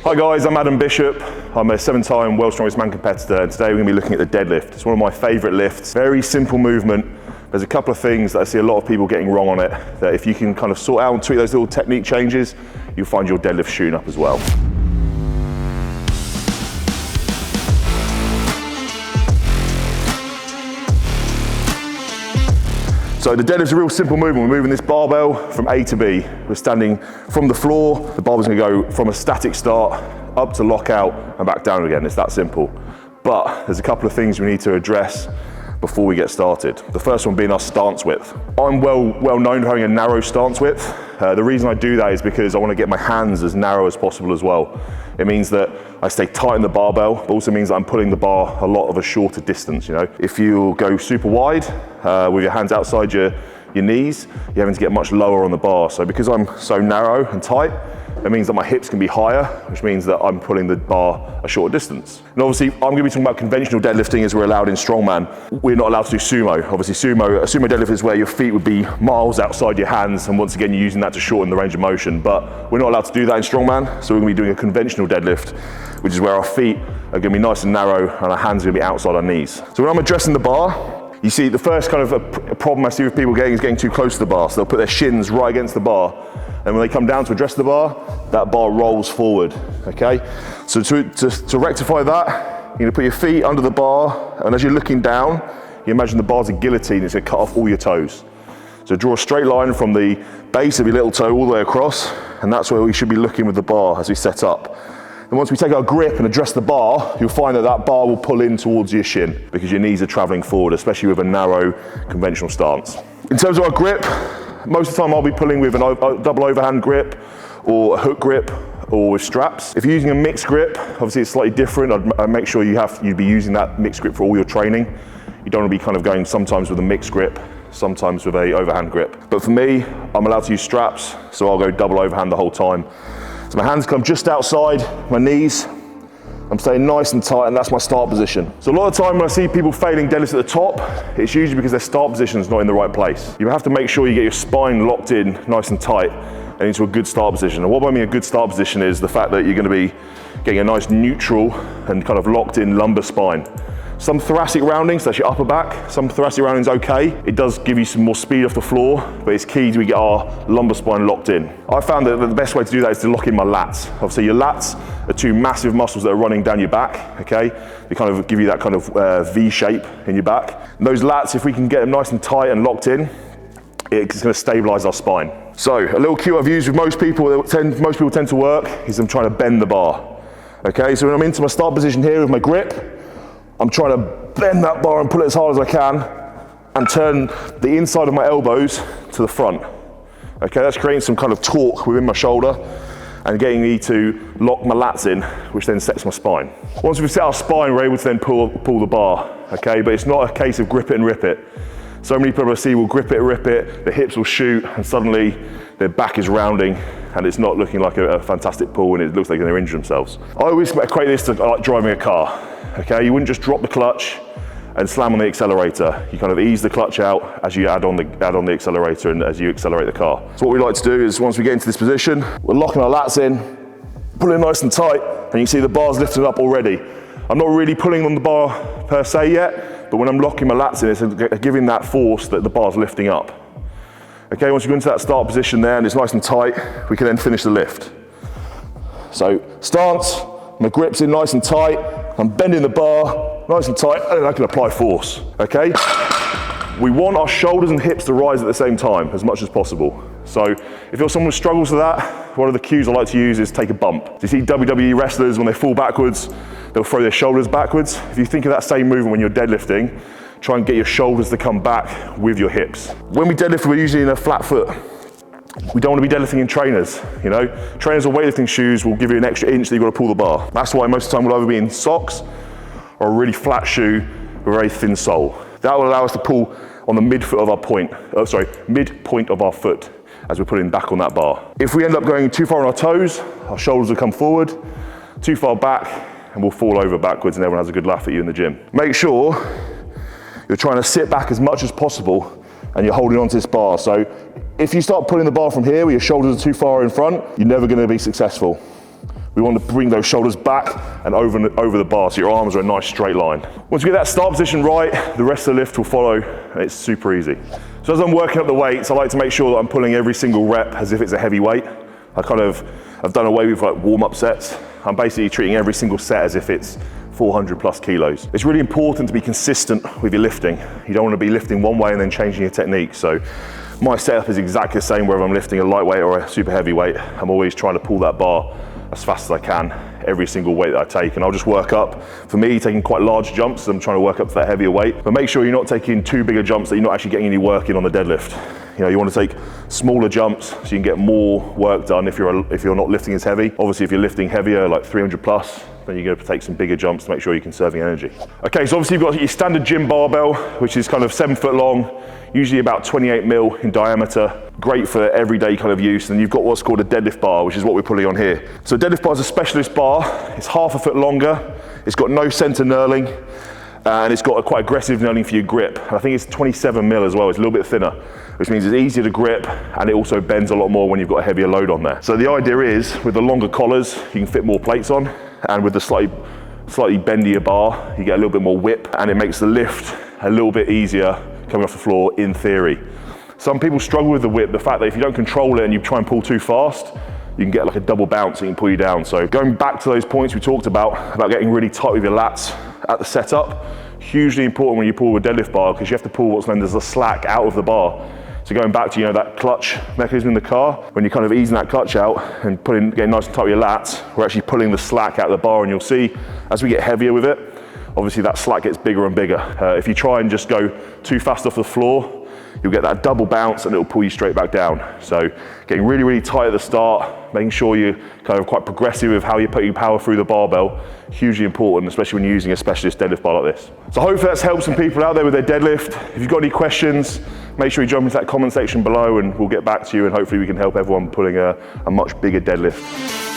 Hi guys, I'm Adam Bishop. I'm a 7-time World's Strongest Man competitor, and today we're going to be looking at the deadlift. It's one of my favourite lifts. Very simple movement. There's a couple of things that I see a lot of people getting wrong on it, that if you can kind of sort out and tweak those little technique changes, you'll find your deadlift shooting up as well. So the deadlift's a real simple movement. We're moving this barbell from A to B. We're standing from the floor. The barbell's gonna go from a static start up to lockout and back down again. It's that simple. But there's a couple of things we need to address before we get started. The first one being our stance width. I'm well known for having a narrow stance width. The reason I do that is because I want to get my hands as narrow as possible as well. It means that I stay tight in the barbell, but also means that I'm pulling the bar a lot of a shorter distance, you know. If you go super wide with your hands outside your knees, you're having to get much lower on the bar. So because I'm so narrow and tight, it means that my hips can be higher, which means that I'm pulling the bar a shorter distance. And obviously, I'm going to be talking about conventional deadlifting as we're allowed in Strongman. We're not allowed to do sumo. Obviously, a sumo deadlift is where your feet would be miles outside your hands, and once again, you're using that to shorten the range of motion. But we're not allowed to do that in Strongman, so we're going to be doing a conventional deadlift, which is where our feet are going to be nice and narrow, and our hands are going to be outside our knees. So when I'm addressing the bar, you see the first kind of a problem I see with people getting is getting too close to the bar. So they'll put their shins right against the bar, and when they come down to address the bar, that bar rolls forward, okay? So to rectify that, you're gonna put your feet under the bar, and as you're looking down, you imagine the bar's a guillotine. It's gonna cut off all your toes. So draw a straight line from the base of your little toe all the way across, and that's where we should be looking with the bar as we set up. And once we take our grip and address the bar, you'll find that that bar will pull in towards your shin because your knees are traveling forward, especially with a narrow conventional stance. In terms of our grip, most of the time I'll be pulling with a double overhand grip or a hook grip or with straps. If you're using a mixed grip, obviously it's slightly different. I'd make sure you'd be using that mixed grip for all your training. You don't want to be kind of going sometimes with a mixed grip, sometimes with a overhand grip. But for me, I'm allowed to use straps, so I'll go double overhand the whole time. So my hands come just outside my knees. I'm staying nice and tight, and that's my start position. So a lot of the time when I see people failing deadlifts at the top, it's usually because their start position is not in the right place. You have to make sure you get your spine locked in nice and tight and into a good start position. And what I mean a good start position is the fact that you're going to be getting a nice neutral and kind of locked in lumbar spine. Some thoracic roundings, that's your upper back. Some thoracic roundings okay. It does give you some more speed off the floor, but it's key we get our lumbar spine locked in. I found that the best way to do that is to lock in my lats. Obviously your lats are two massive muscles that are running down your back, okay? They kind of give you that kind of V shape in your back. And those lats, if we can get them nice and tight and locked in, it's gonna stabilize our spine. So a little cue I've used with most people tend to work is I'm trying to bend the bar. Okay, so when I'm into my start position here with my grip, I'm trying to bend that bar and pull it as hard as I can and turn the inside of my elbows to the front. Okay, that's creating some kind of torque within my shoulder and getting me to lock my lats in, which then sets my spine. Once we've set our spine, we're able to then pull the bar, okay? But it's not a case of grip it and rip it. So many people I see will grip it, rip it, the hips will shoot, and suddenly their back is rounding and it's not looking like a fantastic pull, and it looks like they're gonna injure themselves. I always equate this to like driving a car. Okay, you wouldn't just drop the clutch and slam on the accelerator. You kind of ease the clutch out as you add on the accelerator and as you accelerate the car. So what we like to do is once we get into this position, we're locking our lats in, pulling nice and tight, and you can see the bar's lifted up already. I'm not really pulling on the bar per se yet, but when I'm locking my lats in, it's giving that force that the bar's lifting up. Okay, once you go into that start position there and it's nice and tight, we can then finish the lift. So stance, my grip's in nice and tight, I'm bending the bar nice and tight, and then I can apply force, okay? We want our shoulders and hips to rise at the same time as much as possible. So if you're someone who struggles with that, one of the cues I like to use is take a bump. So you see WWE wrestlers, when they fall backwards, they'll throw their shoulders backwards. If you think of that same movement when you're deadlifting, try and get your shoulders to come back with your hips. When we deadlift, we're usually in a flat foot. We don't want to be deadlifting in trainers, you know. Trainers or weightlifting shoes will give you an extra inch that you've got to pull the bar. That's why most of the time we'll either be in socks or a really flat shoe with a very thin sole. That will allow us to pull on the midpoint of our foot as we're putting back on that bar. If we end up going too far on our toes, our shoulders will come forward, too far back, and we'll fall over backwards and everyone has a good laugh at you in the gym. Make sure you're trying to sit back as much as possible and you're holding onto this bar. So if you start pulling the bar from here where your shoulders are too far in front, you're never going to be successful. We want to bring those shoulders back and over the bar so your arms are a nice straight line. Once you get that start position right, the rest of the lift will follow, and it's super easy. So as I'm working up the weights, I like to make sure that I'm pulling every single rep as if it's a heavy weight. I've done away with like warm-up sets. I'm basically treating every single set as if it's 400 plus kilos. It's really important to be consistent with your lifting. You don't want to be lifting one way and then changing your technique. So my setup is exactly the same whether I'm lifting a lightweight or a super heavy weight. I'm always trying to pull that bar as fast as I can, every single weight that I take, and I'll just work up. For me, taking quite large jumps, I'm trying to work up to that heavier weight, but make sure you're not taking too big a jumps that you're not actually getting any work in on the deadlift. You know, you want to take smaller jumps so you can get more work done if you're not lifting as heavy. Obviously, if you're lifting heavier, like 300 plus, then you're going to take some bigger jumps to make sure you're conserving energy. Okay, so obviously you've got your standard gym barbell, which is kind of 7 foot long, usually about 28 mil in diameter. Great for everyday kind of use. And you've got what's called a deadlift bar, which is what we're pulling on here. So a deadlift bar is a specialist bar. It's half a foot longer. It's got no center knurling, and it's got a quite aggressive knurling for your grip. And I think it's 27 mil as well. It's a little bit thinner, which means it's easier to grip, and it also bends a lot more when you've got a heavier load on there. So the idea is, with the longer collars, you can fit more plates on, and with the slightly bendier bar, you get a little bit more whip, and it makes the lift a little bit easier coming off the floor in theory. Some people struggle with the whip, the fact that if you don't control it and you try and pull too fast, you can get like a double bounce and it can pull you down. So going back to those points we talked about getting really tight with your lats at the setup, hugely important when you pull a deadlift bar, because you have to pull what's known as the slack out of the bar. So going back to, that clutch mechanism in the car, when you're kind of easing that clutch out and getting nice and tight with your lats, we're actually pulling the slack out of the bar, and you'll see as we get heavier with it, obviously that slack gets bigger and bigger. If you try and just go too fast off the floor, you'll get that double bounce and it'll pull you straight back down. So getting really, really tight at the start, making sure you're kind of quite progressive with how you're putting power through the barbell, hugely important, especially when you're using a specialist deadlift bar like this. So hopefully that's helped some people out there with their deadlift. If you've got any questions, make sure you jump into that comment section below and we'll get back to you, and hopefully we can help everyone pulling a much bigger deadlift.